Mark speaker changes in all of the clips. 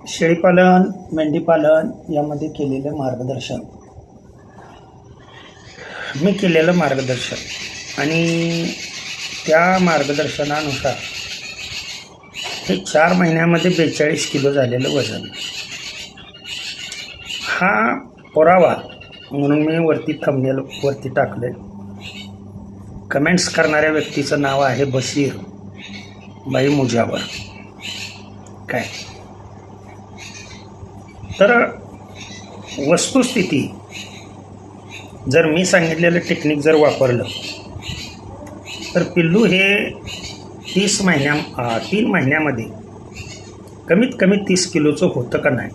Speaker 1: शेळीपालन, मेंढीपालन यामध्ये केलेलं मार्गदर्शन, मी केलेलं मार्गदर्शन आणि त्या मार्गदर्शनानुसार हे 4 महिन्यामध्ये 42 किलो झालेलं वजन. हा पुरावा म्हणून मी वरती थंबनेल वरती टाकले. कमेंट्स करणाऱ्या व्यक्तीचं नाव आहे बशीर भाई मुजावर. काय तर वस्तुस्थिती, जर मी सांगितलेलं टेक्निक जर वापरलं तर पिल्लू हे 3 महिन्यामध्ये कमीत कमी 30 किलोचं होतं का नाही,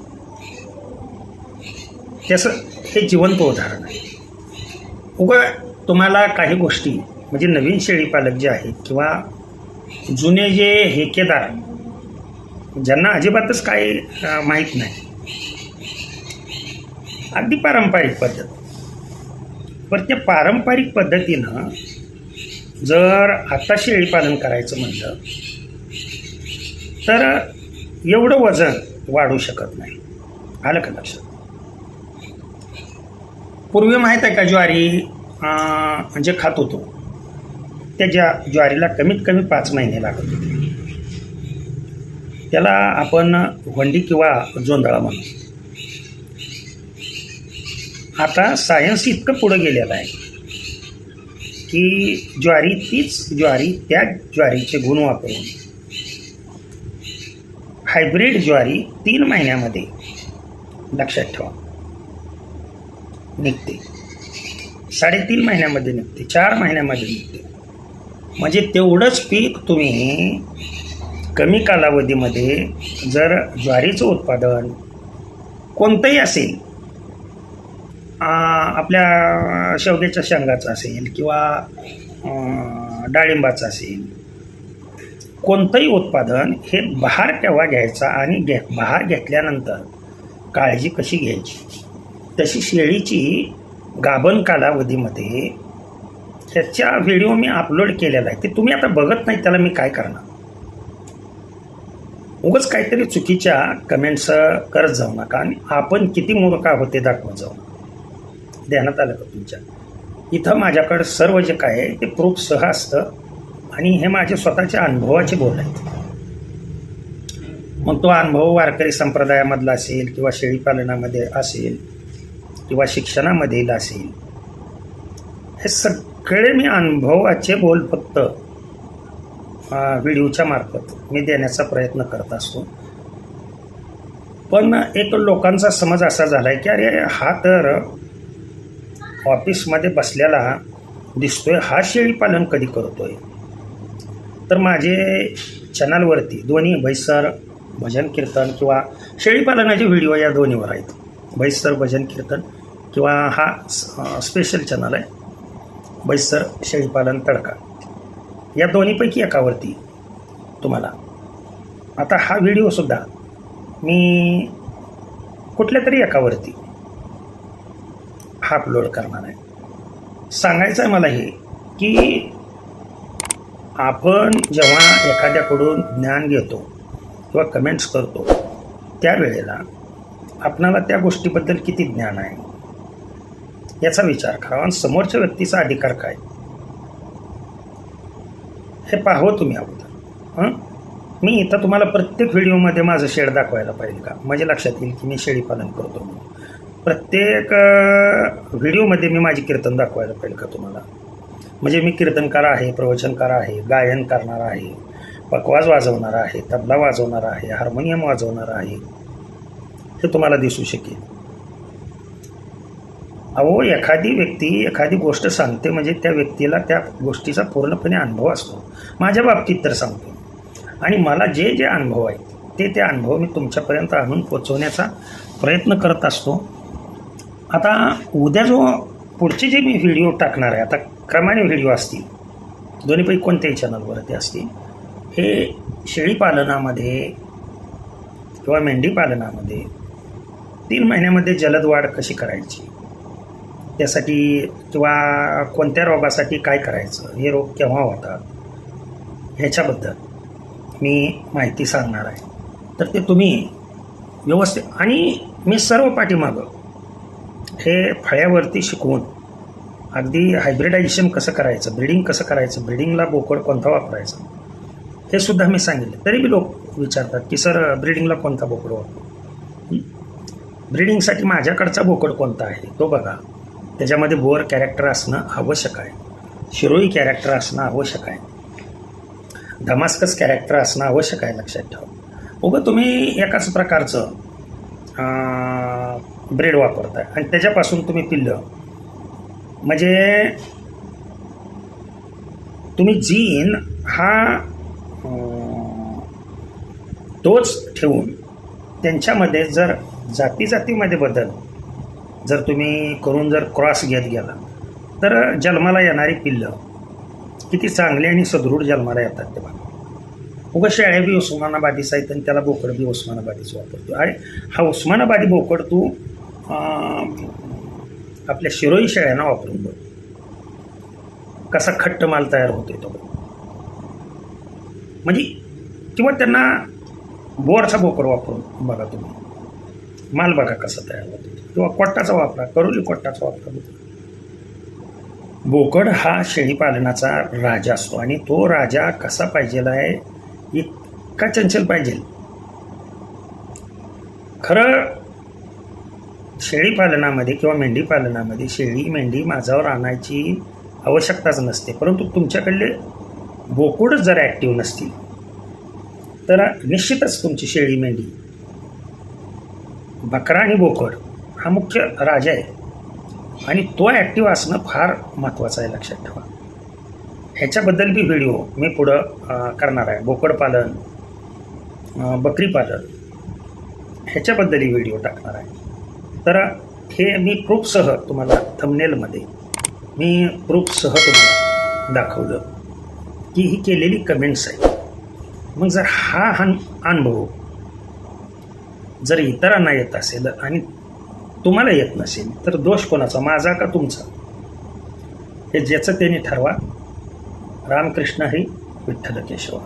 Speaker 1: त्याचं हे जिवंत उदाहरण आहे. उगा तुम्हाला काही गोष्टी म्हणजे नवीन शेळीपालक जे आहेत किंवा जुने जे हेकेदार ज्यांना अजिबातच काही माहीत नाही, अगदी पारंपरिक पद्धत, पण त्या पारंपरिक पद्धतीनं जर आता शेळीपालन करायचं म्हटलं तर एवढं वजन वाढू शकत नाही. आलं का लक्षात? पूर्वी माहीत आहे का, ज्वारी म्हणजे खात होतो, त्या ज्वारीला कमीत कमी 5 महिने लागत होते. त्याला आपण वंडी किंवा जोंधळा म्हणू. आता सायन्स इतकं पुढं गेलेलं आहे की तीच ज्वारी त्या ज्वारीचे गुण वापरून हायब्रिड ज्वारी 3 महिन्यामध्ये, लक्षात ठेवा, निघते. 3.5 महिन्यामध्ये निघते, 4 महिन्यामध्ये निघते. म्हणजे तेवढंच पीक तुम्ही कमी कालावधीमध्ये, जर ज्वारीचं उत्पादन कोणतंही असेल, आपल्या शेवग्याच्या शेंगाचं असेल किंवा डाळिंबाचं असेल, कोणतंही उत्पादन हे बहार केव्हा घ्यायचा आणि बहार घेतल्यानंतर काळजी कशी घ्यायची, तशी शेळीची गाभण कालावधीमध्ये त्याच्या व्हिडिओ मी अपलोड केलेला आहे. ते तुम्ही आता बघत नाही, त्याला मी काय करणार? उगाच काहीतरी चुकीच्या कमेंट्स करत जाऊ नका आणि आपण किती मूर्ख आहोत ते दाखवत जाऊ. ध्यानात आलं का तुमच्या? इथं माझ्याकडं सर्व जे काय आहे ते प्रूफ सह असतं आणि हे माझे स्वतःच्या अनुभवाचे बोल आहेत. मग तो अनुभव वारकरी संप्रदायामधला असेल किंवा शेळीपालनामध्ये असेल किंवा शिक्षणामधील असेल, हे सगळे मी अनुभवाचे बोल फक्त व्हिडिओच्या मार्फत मी देण्याचा प्रयत्न करत असतो. पण एक लोकांचा समज असा झाला आहे की अरे हा तर ऑफिसमध्ये बसलेला दिसतोय, हा शेळीपालन कधी करतोय? तर माझे चॅनलवरती दोन्ही भैसर भजन कीर्तन किंवा शेळीपालनाचे व्हिडिओ या दोन्हीवर आहेत. भैसर भजन कीर्तन किंवा हा स्पेशल चॅनल आहे भैसर शेळीपालन तडका, या दोन्हीपैकी एकावरती तुम्हाला आता हा व्हिडिओसुद्धा मी कुठल्या तरी एकावरती हा अपलोड करणार आहे. सांगायचं आहे मला हे की आपण जेव्हा एखाद्याकडून ज्ञान घेतो किंवा कमेंट्स करतो त्यावेळेला आपणाला त्या गोष्टीबद्दल किती ज्ञान आहे याचा विचार करावा आणि समोरच्या व्यक्तीचा अधिकार काय हे पाहावं तुम्ही अगोदर. मी इथं तुम्हाला प्रत्येक व्हिडिओमध्ये माझं शेड दाखवायला पाहिजे का? म्हणजे लक्षात येईल की मी शेळीपालन करतो म्हणून. प्रत्येक व्हिडिओमध्ये मी माझी कीर्तन दाखवायला पाहिजे का तुम्हाला? म्हणजे मी कीर्तनकार आहे, प्रवचनकार आहे, गायन करणार आहे, पकवाज वाजवणार आहे, तबला वाजवणार आहे, हार्मोनियम वाजवणार आहे, हे तुम्हाला दिसू शकेल. अहो, एखादी व्यक्ती एखादी गोष्ट सांगते म्हणजे त्या व्यक्तीला त्या गोष्टीचा पूर्णपणे अनुभव असतो. माझ्या बाबतीत तर सांगतो आणि मला जे जे अनुभव आहेत ते अनुभव मी तुमच्यापर्यंत आणून पोचवण्याचा प्रयत्न करत असतो. आता उद्या जो पुढचे जे मी व्हिडिओ टाकणार आहे, आता क्रमाने व्हिडिओ असतील, दोन्हीपैकी कोणत्याही चॅनलवरती असतील, हे शेळीपालनामध्ये किंवा मेंढीपालनामध्ये 3 महिन्यामध्ये जलद वाढ कशी करायची, त्यासाठी किंवा कोणत्या रोगासाठी काय करायचं, हे रोग केव्हा होतात, ह्याच्याबद्दल मी माहिती सांगणार आहे. तर ते तुम्ही व्यवस्थित. आणि मी सर्व पाठीमागं हे फळ्यावरती शिकवून अगदी हायब्रिडायझेशन कसं करायचं, ब्रीडिंग कसं करायचं, ब्रीडिंगला बोकड कोणता वापरायचा हे सुद्धा मी सांगितलं. तरी बी लोक विचारतात की सर ब्रीडिंगला कोणता बोकड वापरू. ब्रीडिंगसाठी माझ्याकडचा बोकड कोणता आहे तो बघा. त्याच्यामध्ये बोअर कॅरेक्टर असणं आवश्यक आहे, शिरोई कॅरेक्टर असणं आवश्यक आहे, धमास्कस कॅरेक्टर असणं आवश्यक आहे. लक्षात ठेवा. उगं तुम्ही एकाच प्रकारचं ब्रेड वापरताय आणि त्याच्यापासून तुम्ही पिल्लं, म्हणजे तुम्ही जीन हा तोच ठेवून त्यांच्यामध्ये जर जातीमध्ये बदल जर तुम्ही करून जर क्रॉस घेत गेला तर जन्माला येणारी पिल्लं किती चांगली आणि सदृढ जन्माला येतात ते बघा. उगा शेळ्या बी उस्मानाबादीच आहेत आणि त्याला बोकड बी उस्मानाबादीच वापरतो. अरे हा उस्मानाबादी बोकड तू आपल्या शिरोई शेळ्यांना वापरून बघ कसा खट्ट माल तयार होतोय तो. म्हणजे किंवा त्यांना बोरचा बोकड वापरून बघा तुम्ही, माल बघा कसा तयार होतो. किंवा कोट्टाचा वापरा, करोली कोट्टाचा वापरा. बोकड हा शेळीपालनाचा राजा असतो आणि तो राजा कसा पाहिजेला आहे, इतका चंचल पाहिजे. खरं शेळीपालनामध्ये किंवा मेंढीपालनामध्ये शेळी मेंढी माझ्यावर आणायची आवश्यकताच नसते. परंतु तुमच्याकडले बोकडच जर ॲक्टिव्ह नसतील तर निश्चितच तुमची शेळी मेंढी, बकरा आणि बोकड हा मुख्य राजा आहे आणि तो ॲक्टिव्ह असणं फार महत्त्वाचं आहे. लक्षात ठेवा. ह्याच्याबद्दल बी व्हिडिओ मी पुढं करणार आहे. बोकडपालन, बकरीपालन ह्याच्याबद्दलही व्हिडिओ टाकणार आहे. तर हे मी प्रूफसह तुम्हाला थंबनेलमध्ये मी प्रूफसह तुम्हाला दाखवलं की ही केलेली कमेंट्स आहे. मग जर हा अनुभव जर इतरांना येत असेल आणि तुम्हाला येत नसेल तर दोष कोणाचा, माझा का तुमचा, हे ज्याचं त्याने ठरवा. रामकृष्ण हरी, विठ्ठल केशव.